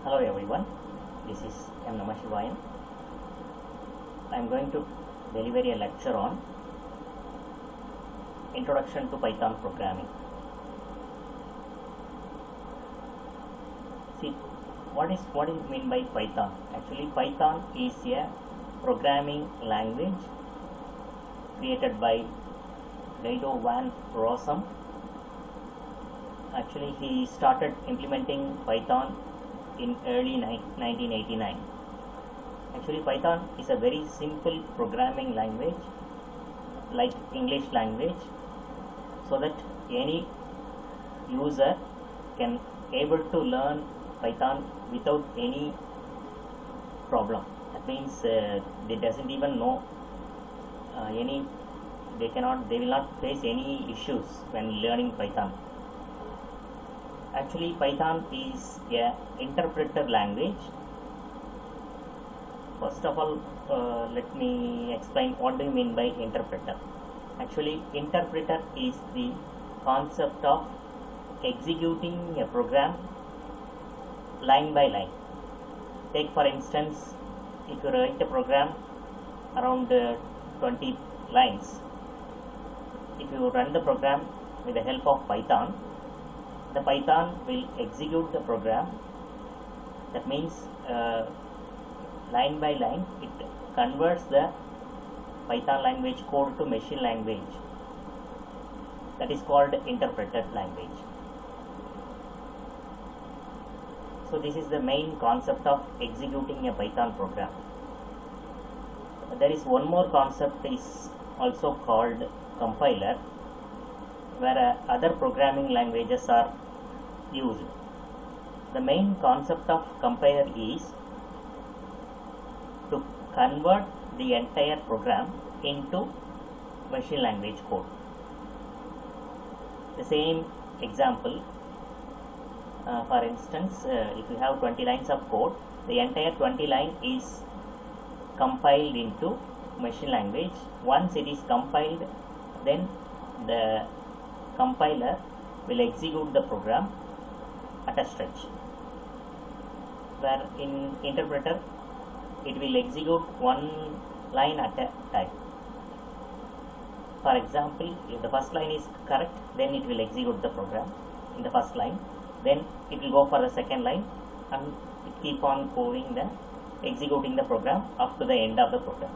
Hello everyone, this is Namasivayam. I am going to deliver a lecture on Introduction to Python Programming. See, what is meant by Python? Actually, Python is a programming language created by Guido van Rossum. Actually, he started implementing Python in early 1989. Actually, Python is a very simple programming language like English language, so that any user can able to learn Python without any problem. That means they doesn't even know they will not face any issues when learning Python. Actually, Python is a interpreter language. First of all, let me explain what do you mean by interpreter. Actually, interpreter is the concept of executing a program line by line. Take for instance, if you write a program around 20 lines, if you run the program with the help of Python, the Python will execute the program. That means line by line it converts the Python language code to machine language. That is called interpreted language. So this is the main concept of executing a Python program. There is one more concept is also called compiler, where other programming languages are used. The main concept of compiler is to convert the entire program into machine language code. The same example, for instance, if you have 20 lines of code, the entire 20 line is compiled into machine language. Once it is compiled, then the compiler will execute the program at a stretch, where in interpreter it will execute one line at a time. For example, if the first line is correct, then it will execute the program in the first line, then it will go for the second line, and it keep on going the executing the program up to the end of the program.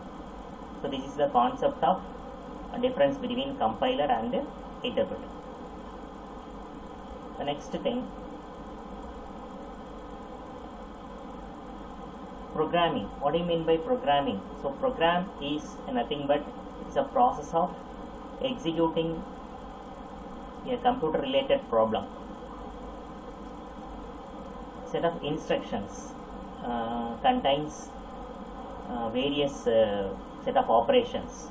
So this is the concept of a difference between compiler and interpreter. The next thing, programming. What do you mean by programming? So program is nothing but it's a process of executing a computer related problem. Set of instructions contains various set of operations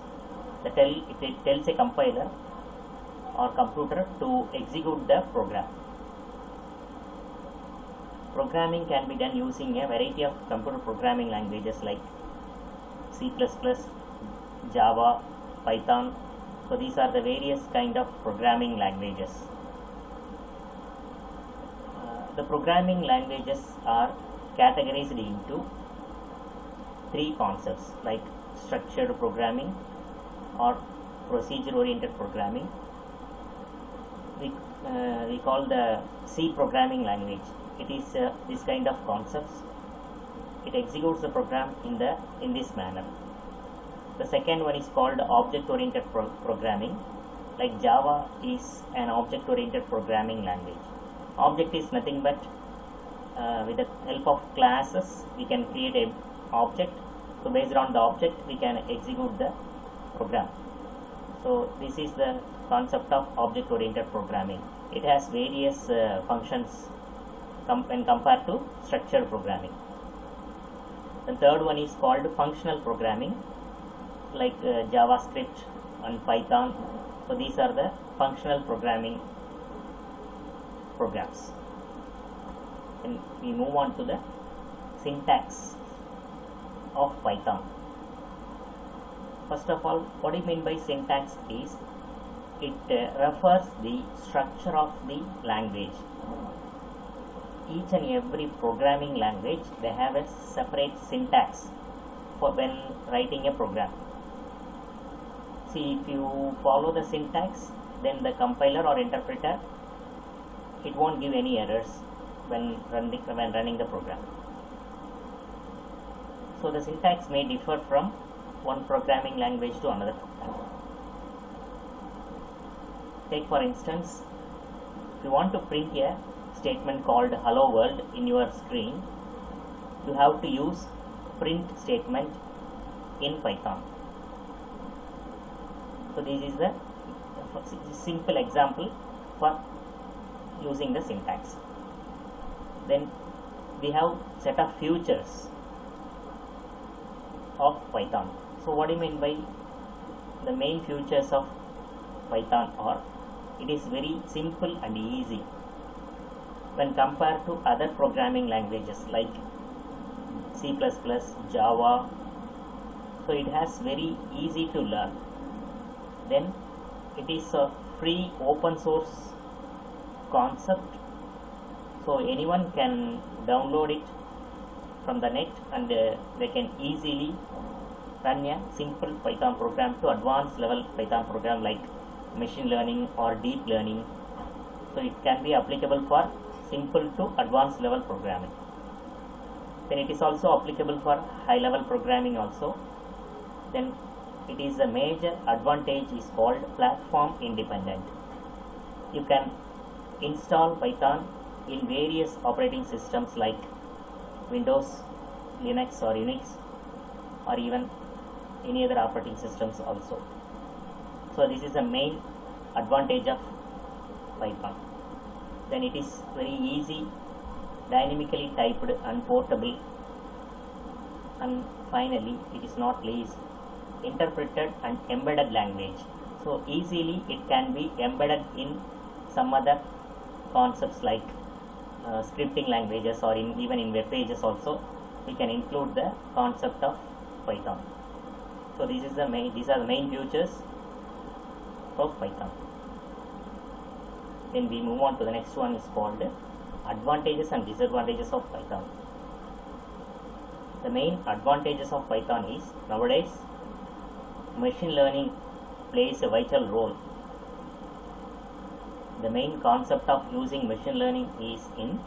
that it tells a compiler or computer to execute the program. Programming can be done using a variety of computer programming languages like C++, Java, Python. So these are the various kind of programming languages. The programming languages are categorized into three concepts like structured programming or procedure oriented programming. We call the C programming language. It is this kind of concepts. It executes the program in this manner. The second one is called object oriented programming. Like Java is an object oriented programming language. Object is nothing but with the help of classes we can create a object. So based on the object we can execute the program. So this is the concept of object oriented programming. It has various functions when compared to structured programming. The third one is called functional programming, like JavaScript and Python. So these are the functional programming programs. And we move on to the syntax of Python. First of all, what do you mean by syntax is it refers the structure of the language. each and every programming language, they have a separate syntax for when writing a program. See, if you follow the syntax, then the compiler or interpreter, it won't give any errors when running the program. So the syntax may differ from one programming language to another. Take for instance, if you want to print a statement called hello world in your screen, you have to use print statement in Python. So this is the simple example for using the syntax. Then we have set of features of Python. So what do you mean by the main features of Python? Or it is very simple and easy when compared to other programming languages like C++, Java. So it has very easy to learn. Then it is a free open source concept, so anyone can download it from the net and they can easily run a simple Python program to advanced level Python program like machine learning or deep learning. So it can be applicable for simple to advanced level programming. Then it is also applicable for high level programming also. Then it is a major advantage is called platform independent. You can install Python in various operating systems like Windows, Linux or Unix, or even any other operating systems also. So this is the main advantage of Python. Then it is very easy, dynamically typed and portable. And finally, it is not least interpreted and embedded language. So easily it can be embedded in some other concepts like scripting languages, or even in web pages also we can include the concept of Python. So these are the main features of Python. Then we move on to the next one, is called advantages and disadvantages of Python. The main advantages of Python is, nowadays machine learning plays a vital role. The main concept of using machine learning is in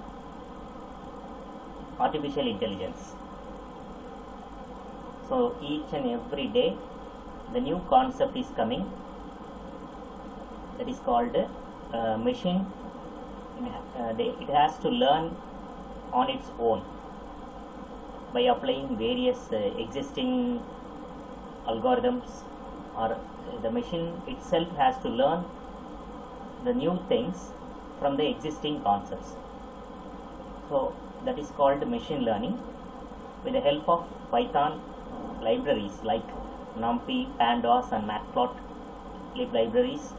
artificial intelligence. So each and every day the new concept is coming, that is called machine. It has to learn on its own by applying various existing algorithms, or the machine itself has to learn the new things from the existing concepts. So that is called machine learning. With the help of Python libraries like NumPy, Pandas and Matplotlib libraries,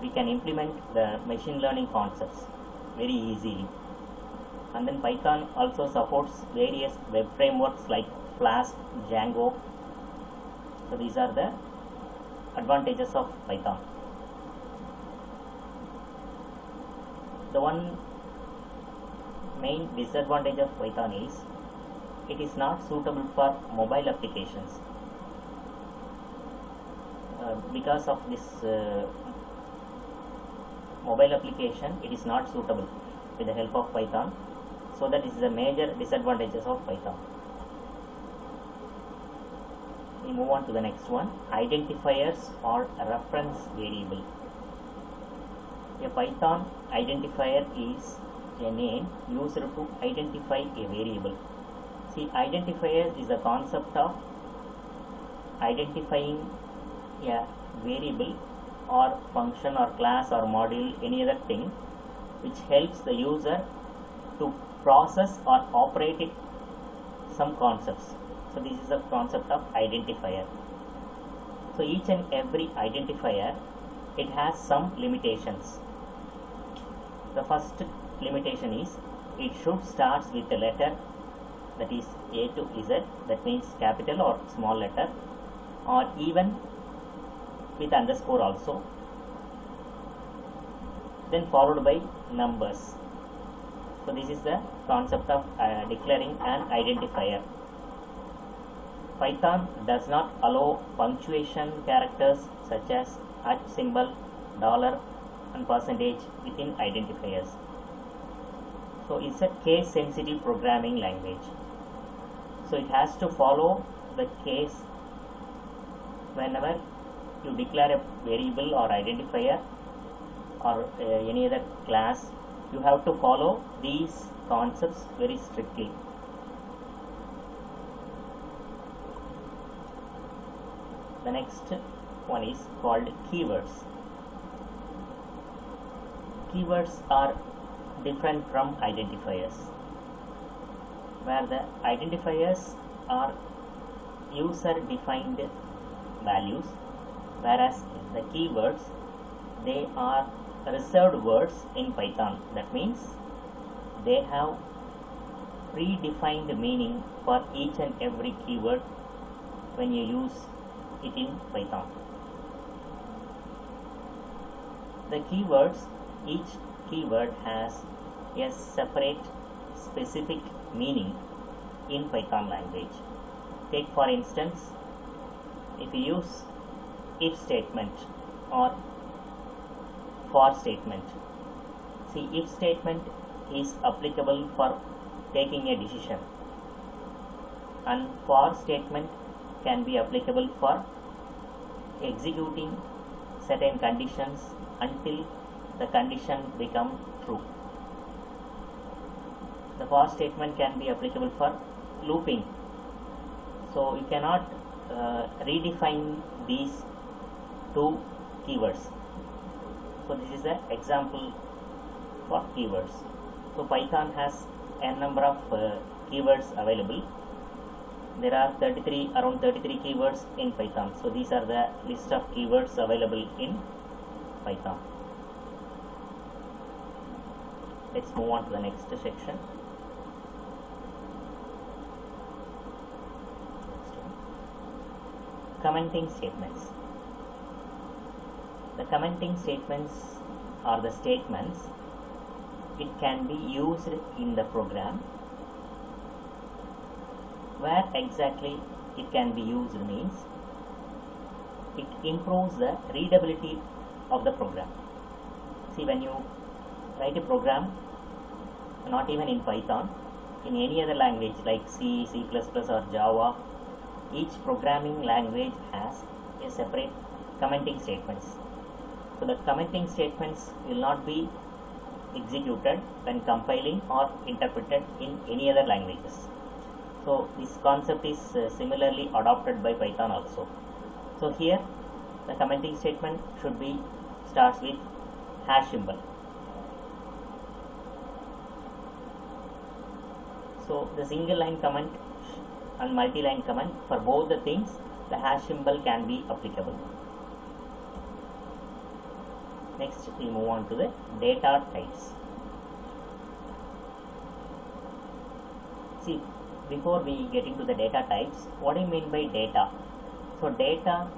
we can implement the machine learning concepts very easily. And then Python also supports various web frameworks like Flask, Django. So these are the advantages of Python. The one main disadvantage of Python is it is not suitable for mobile applications. Because of this mobile application, it is not suitable with the help of Python. So that is the major disadvantages of Python. We move on to the next one, identifiers or reference variable. A Python identifier is a name used to identify a variable. See, identifier is the concept of identifying a variable or function or class or module, any other thing which helps the user to process or operate it, some concepts. So this is the concept of identifier. So each and every identifier, it has some limitations. The first limitation is it should start with a letter, that is A to Z, that means capital or small letter, or even with underscore also, then followed by numbers. So this is the concept of declaring an identifier. Python does not allow punctuation characters such as @ dollar and percentage within identifiers. So it's a case sensitive programming language. So it has to follow the case whenever you declare a variable or identifier or any other class. You have to follow these concepts very strictly. The next one is called keywords. Keywords are different from identifiers, where the identifiers are user defined values, whereas the keywords, they are reserved words in Python. That means they have predefined meaning for each and every keyword when you use it in Python. The keywords, each keyword has a separate specific meaning in Python language. Take for instance, if you use if statement or for statement. See, if statement is applicable for taking a decision, and for statement can be applicable for executing certain conditions until the condition becomes true. The for statement can be applicable for looping. So you cannot redefine these two keywords. So this is an example for keywords. So Python has n number of keywords available. There are around 33 keywords in Python. So these are the list of keywords available in Python. Let's move on to the next section. Commenting statements. The commenting statements are the statements it can be used in the program. Where exactly it can be used means it improves the readability of the program. See, when you write a program, not even in Python, in any other language like C, C++ or Java, each programming language has a separate commenting statements. So the commenting statements will not be executed when compiling or interpreted in any other languages. So this concept is similarly adopted by Python also. So here the commenting statement should be starts with hash symbol. So the single line comment and multi-line comment, for both the things the hash symbol can be applicable. Next we move on to the data types. See, before we get into the data types, what do you mean by data? So data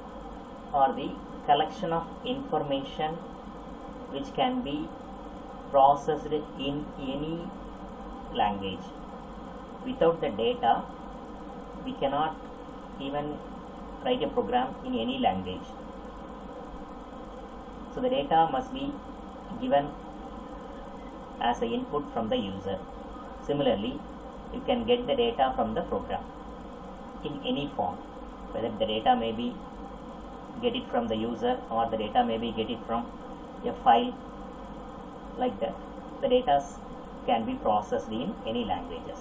are the collection of information which can be processed in any language. Without the data, we cannot even write a program in any language. So the data must be given as an input from the user. Similarly, you can get the data from the program in any form, whether the data may be get it from the user or the data may be get it from a file, like that. The data can be processed in any languages.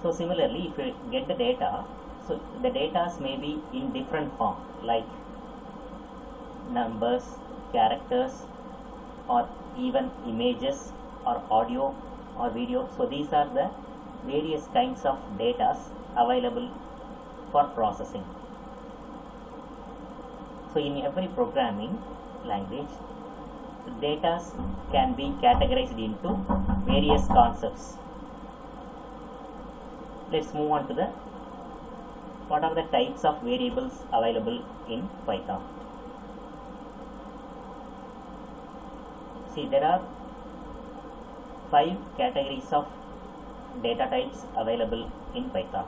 So similarly, if you get the data, so the data may be in different form, like numbers, characters, or even images or audio or video. So these are the various kinds of data available for processing. So in every programming language, data can be categorized into various concepts. Let's move on to the what are the types of variables available in Python. See, there are 5 categories of data types available in Python.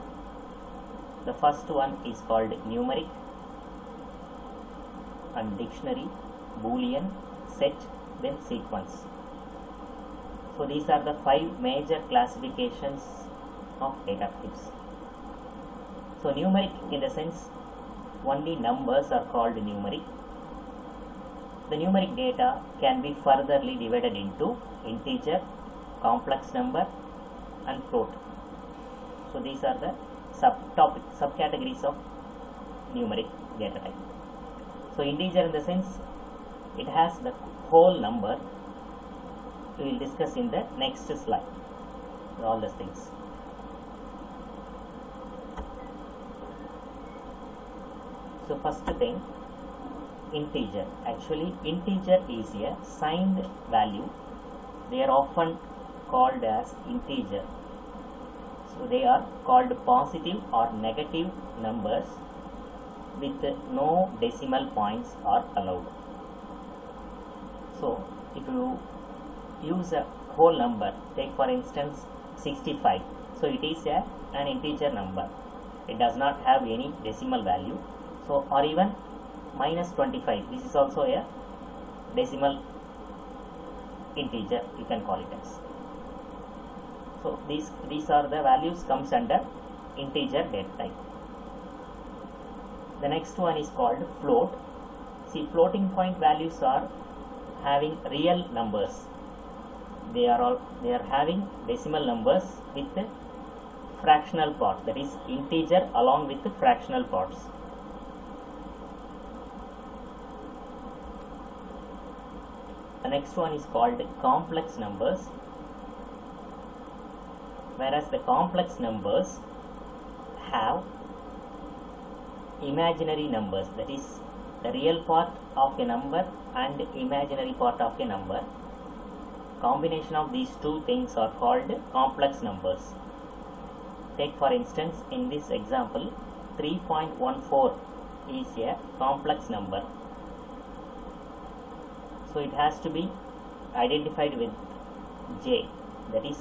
The first one is called numeric and dictionary, boolean, set, then sequence. So these are the 5 major classifications of data types. So numeric, in the sense only numbers are called numeric. The numeric data can be furtherly divided into integer, complex number and float. So these are the subcategories of numeric data type. So integer, in the sense it has the whole number. We will discuss in the next slide all these things. So first thing, integer. Actually integer is a signed value. They are often called as integer. So they are called positive or negative numbers with no decimal points are allowed. So if you use a whole number, take for instance 65, so it is an integer number. It does not have any decimal value. So, or even minus 25, this is also a decimal integer, you can call it as. So these are the values comes under integer data type. The next one is called float. See, floating point values are having real numbers. They are having decimal numbers with fractional part, that is integer along with the fractional parts. The next one is called complex numbers, whereas the complex numbers have imaginary numbers, that is the real part of a number and imaginary part of a number. Combination of these two things are called complex numbers. Take for instance, in this example 3.14 is a complex number. So it has to be identified with J, that is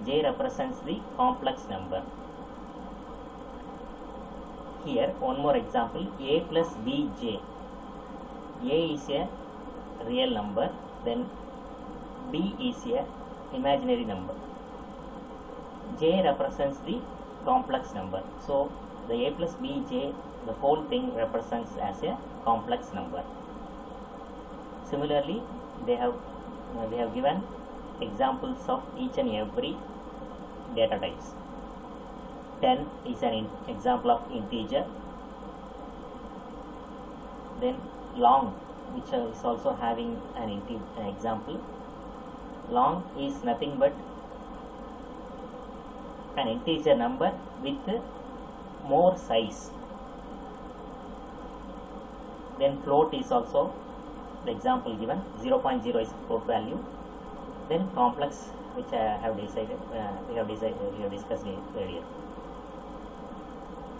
J represents the complex number. Here one more example, A plus BJ. A is a real number, then B is a imaginary number. J represents the complex number. So the A plus BJ, the whole thing represents as a complex number. Similarly, they have given examples of each and every data types. 10 is an example of integer. Then long, which is also having an example. Long is nothing but an integer number with more size. Then float is also the example given, 0.0 is float value. Then complex, which I have we have discussed it earlier.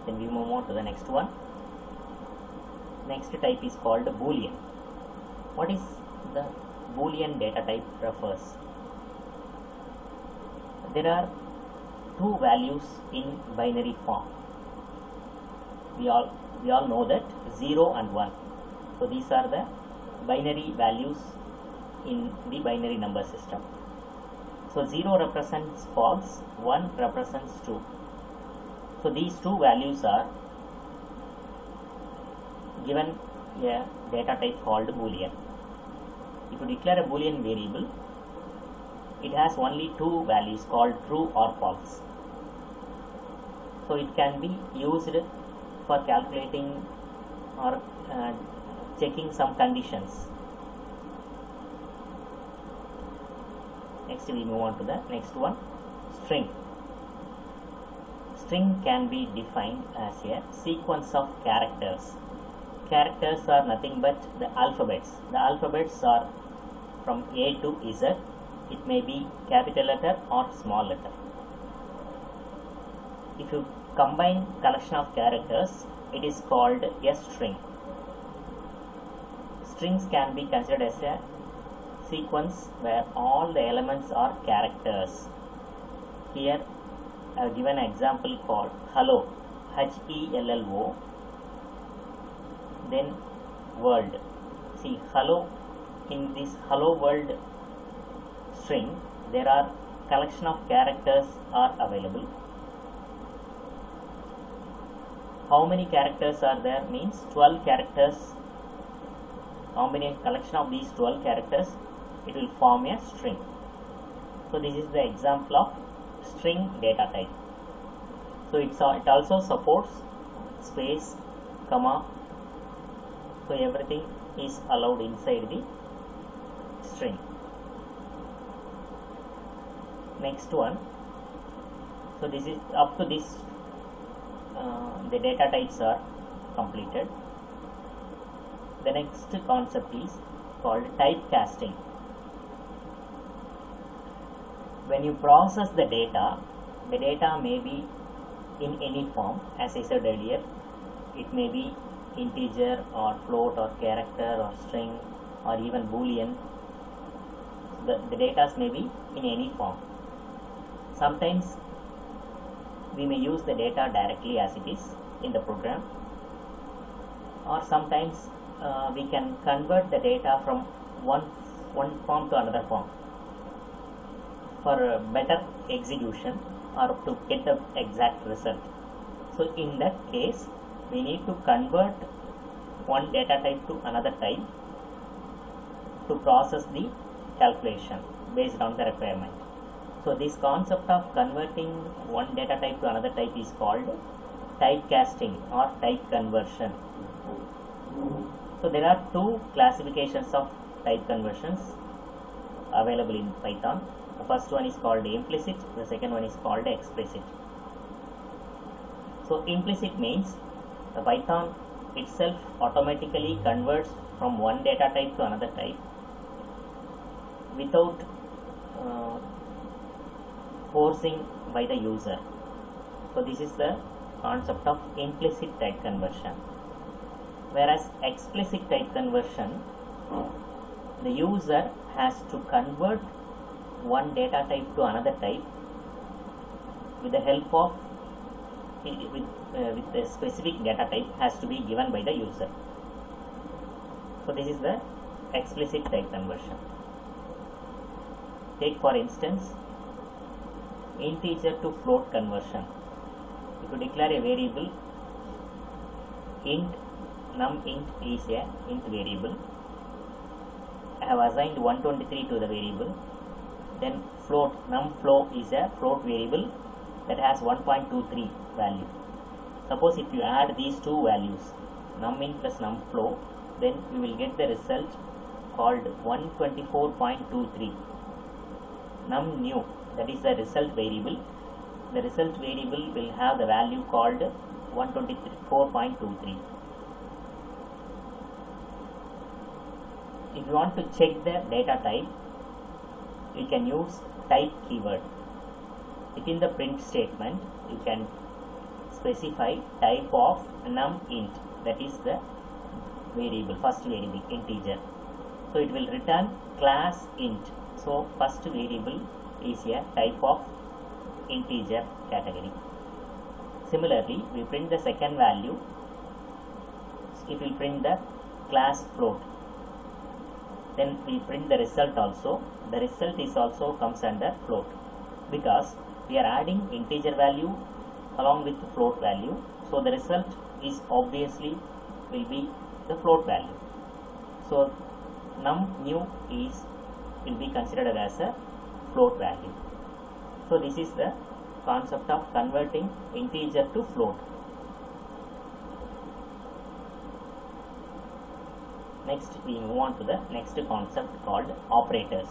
Then we move on to the next one. Next type is called boolean. What is the boolean data type refers? There are two values in binary form. We all know that 0 and 1. So these are the binary values in the binary number system. So 0 represents false, 1 represents true. So these two values are given a data type called boolean. If you declare a boolean variable, it has only two values called true or false. So it can be used for calculating or checking some conditions. Next we move on to the next one, string. String can be defined as a sequence of characters. Characters are nothing but the alphabets. The alphabets are from A to Z. It may be capital letter or small letter. If you combine collection of characters, it is called a string. Strings can be considered as a sequence where all the elements are characters. Here I have given an example called hello, HELLO, then world. See, hello, in this hello world string there are collection of characters are available. How many characters are there means 12 characters. Collection of these 12 characters, it will form a string. So this is the example of string data type. So it also supports space, comma, so everything is allowed inside the string. Next one, so this is up to this the data types are completed. The next concept is called typecasting. When you process the data may be in any form. As I said earlier, it may be integer or float or character or string or even boolean. The data may be in any form. Sometimes we may use the data directly as it is in the program, or sometimes we can convert the data from one form to another form for better execution or to get the exact result. So in that case, we need to convert one data type to another type to process the calculation based on the requirement. So this concept of converting one data type to another type is called typecasting or type conversion. So there are two classifications of type conversions available in Python. The first one is called implicit, the second one is called explicit. So implicit means the Python itself automatically converts from one data type to another type without forcing by the user. So this is the concept of implicit type conversion. Whereas explicit type conversion, the user has to convert one data type to another type with the help of with a specific data type has to be given by the user. So this is the explicit type conversion. Take for instance integer to float conversion. If you declare a variable int, num int is a int variable. I have assigned 123 to the variable. Then float, num float is a float variable that has 1.23 value. Suppose if you add these two values, num int plus num float, then you will get the result called 124.23. Num new, that is the result variable. The result variable will have the value called 124.23. If you want to check the data type, you can use type keyword. Within the print statement, you can specify type of num int, that is the variable, first variable, integer. So it will return class int. So first variable is a type of integer category. Similarly, we print the second value, it will print the class float. Then we print the result also. The result is also comes under float because we are adding integer value along with the float value. So the result is obviously will be the float value. So num new will be considered as a float value. So this is the concept of converting integer to float. Next we move on to the next concept called operators.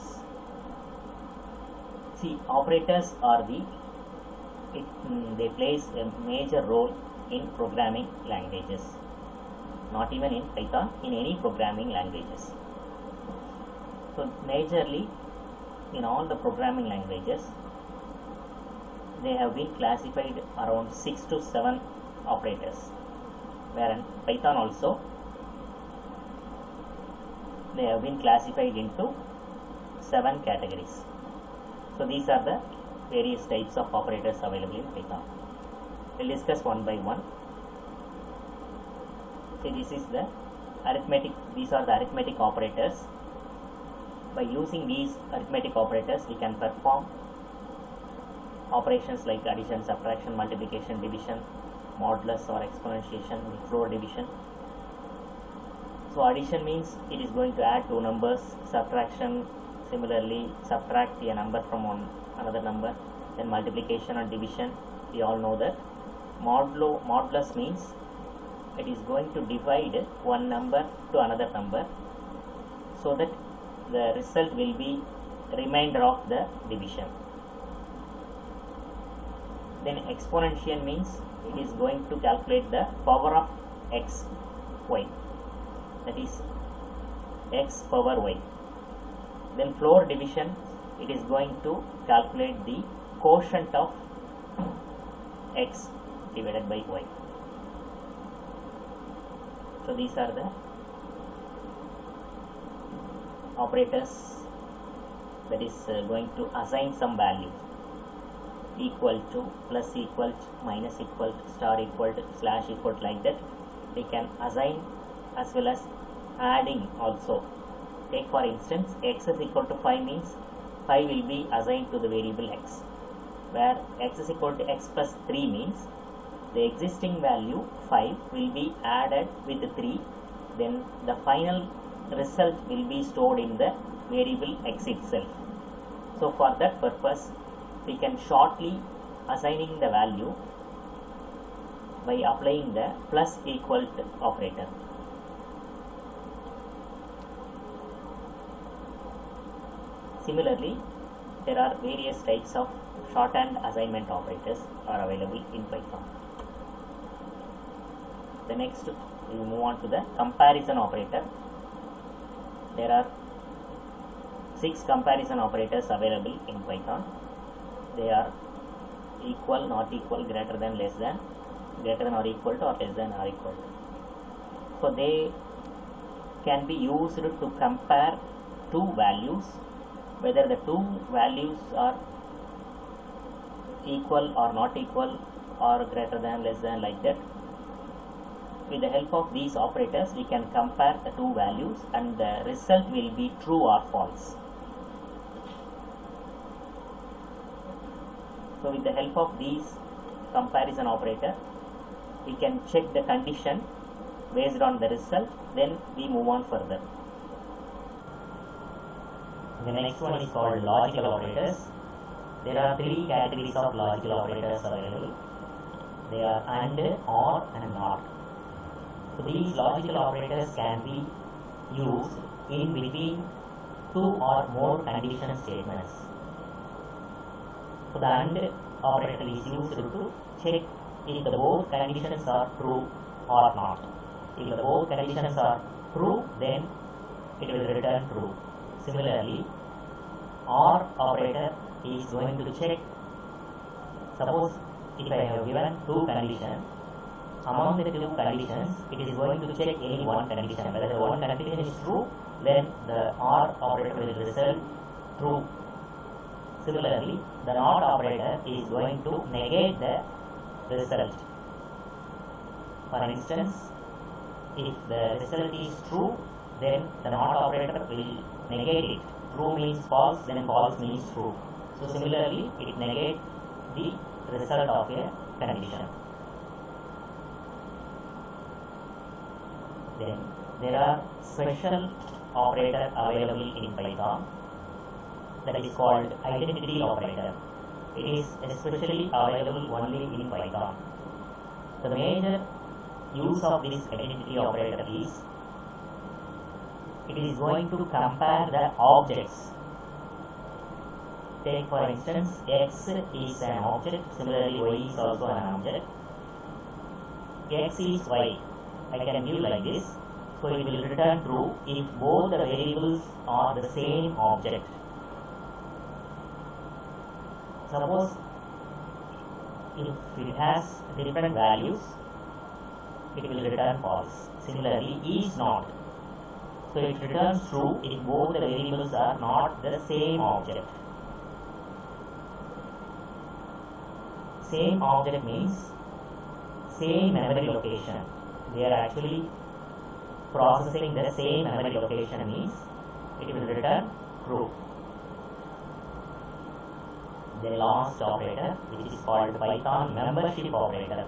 See, operators are they plays a major role in programming languages. Not even in Python, in any programming languages. So majorly in all the programming languages, they have been classified around 6 to 7 operators. Where in Python also they have been classified into 7 categories. So these are the various types of operators available in Python. We'll discuss one by one. See, this is the arithmetic. These are the arithmetic operators. By using these arithmetic operators, we can perform operations like addition, subtraction, multiplication, division, modulus or exponentiation, floor division. So addition means it is going to add two numbers. Subtraction, similarly subtract a number from another number. Then multiplication or division, we all know that. Modulus means it is going to divide one number to another number so that the result will be remainder of the division. Then exponential means it is going to calculate the power of x, y, that is x power y. Then floor division, it is going to calculate the quotient of x divided by y. So these are the operators that is going to assign some value. Equal to, plus equal to, minus equal to, star equal to, slash equal to, like that. We can assign as well as adding also. Take for instance, x is equal to 5 means 5 will be assigned to the variable x, where x is equal to x plus 3 means the existing value 5 will be added with 3, then the final result will be stored in the variable x itself. So for that purpose, we can shortly assigning the value by applying the plus equal to operator. Similarly, there are various types of shorthand assignment operators are available in Python. The next, we move on to the comparison operator. There are 6 comparison operators available in Python. They are equal, not equal, greater than, less than, greater than or equal to, or less than or equal to. So they can be used to compare two values, whether the two values are equal or not equal, or greater than, less than, like that. With the help of these operators, we can compare the two values and the result will be true or false. So with the help of these comparison operator, we can check the condition based on the result, then we move on further. The next one is called logical operators. There are 3 categories of logical operators available. They are AND, OR and NOT. So these logical operators can be used in between 2 or more condition statements. So the AND operator is used to check if the both conditions are true or not. If the both conditions are true, then it will return true. Similarly, OR operator is going to check, suppose if I have given 2 conditions, among the 2 conditions, it is going to check any one condition. Whether the one condition is true, then the OR operator will result true. Similarly, the NOT operator is going to negate the result. For instance, if the result is true, then the NOT operator will negate it. True means false, then false means true. So similarly, it negates the result of a condition. Then there are special operator available in Python, that is called identity operator. It is especially available only in Python. The major use of this identity operator is it is going to compare the objects. Take for instance, x is an object, similarly y is also an object. X is y. I can view like this. So it will return true if both the variables are the same object. Suppose if it has different values, it will return false. Similarly, is not. So So it returns true if both the variables are not the same object. Same object means same memory location. They are actually processing the same memory location means it will return true. The last operator, which is called Python membership operator.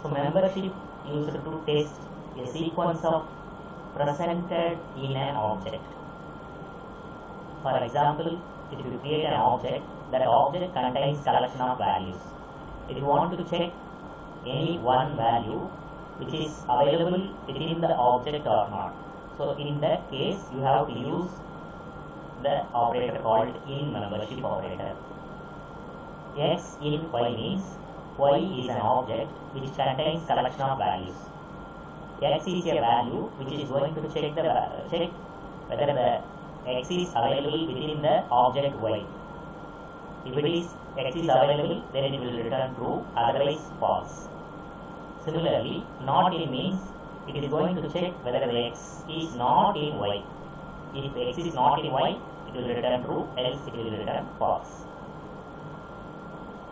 So membership used to test a sequence of presented in an object. For example, if you create an object, that object contains collection of values. If you want to check any one value which is available within the object or not, so in that case you have to use the operator called in membership operator. X in Y means Y is an object which contains collection of values. X is a value which is going to check whether the X is available within the object Y. If it is X is available, then it will return true, otherwise false. Similarly, not in means it is going to check whether the X is not in Y. If X is not in Y, it will return true, else it will return false.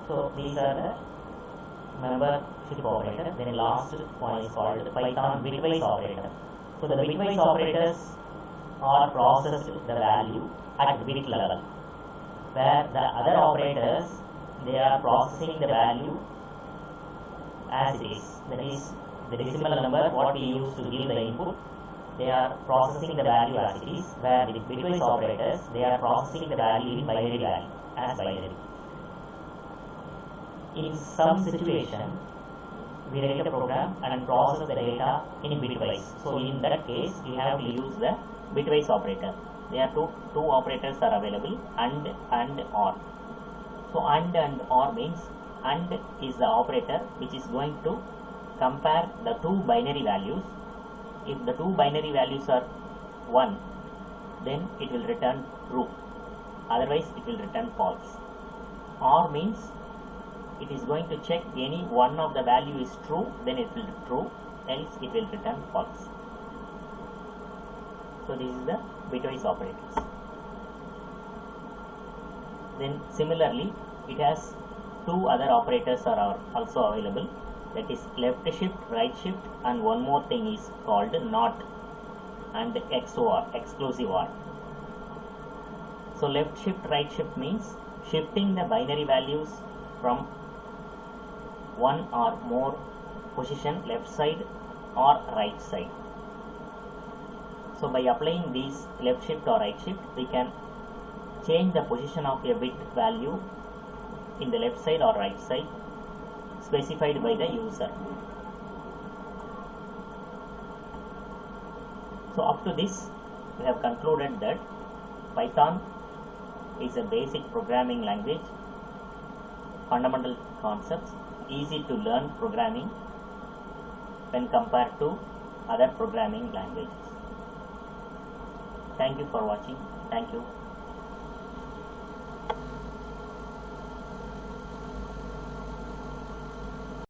So these are the membership operator. Then the last one is called the Python bitwise operator. So the bitwise operators are processed the value at bit level, where the other operators, they are processing the value as it is. That is the decimal number what we use to give the input. They are processing the value as it is, where the bitwise operators, they are processing the value in binary value as binary. In some situation, we write a program and process the data in bitwise. So in that case, we have to use the bitwise operator. There are two operators are available, and or. So and or means and is the operator which is going to compare the two binary values. If the two binary values are 1, then it will return true, otherwise it will return false. Or means it is going to check any one of the value is true, then it will be true, else it will return false. So this is the bitwise operators. Then similarly, it has two other operators are also available, that is left shift, right shift, and one more thing is called NOT and XOR, exclusive OR. So left shift, right shift means shifting the binary values from one or more position, left side or right side. So by applying these left shift or right shift, we can change the position of a bit value in the left side or right side specified by the user. So up to this, we have concluded that Python is a basic programming language, fundamental concepts, easy to learn programming when compared to other programming languages. Thank you for watching. Thank you.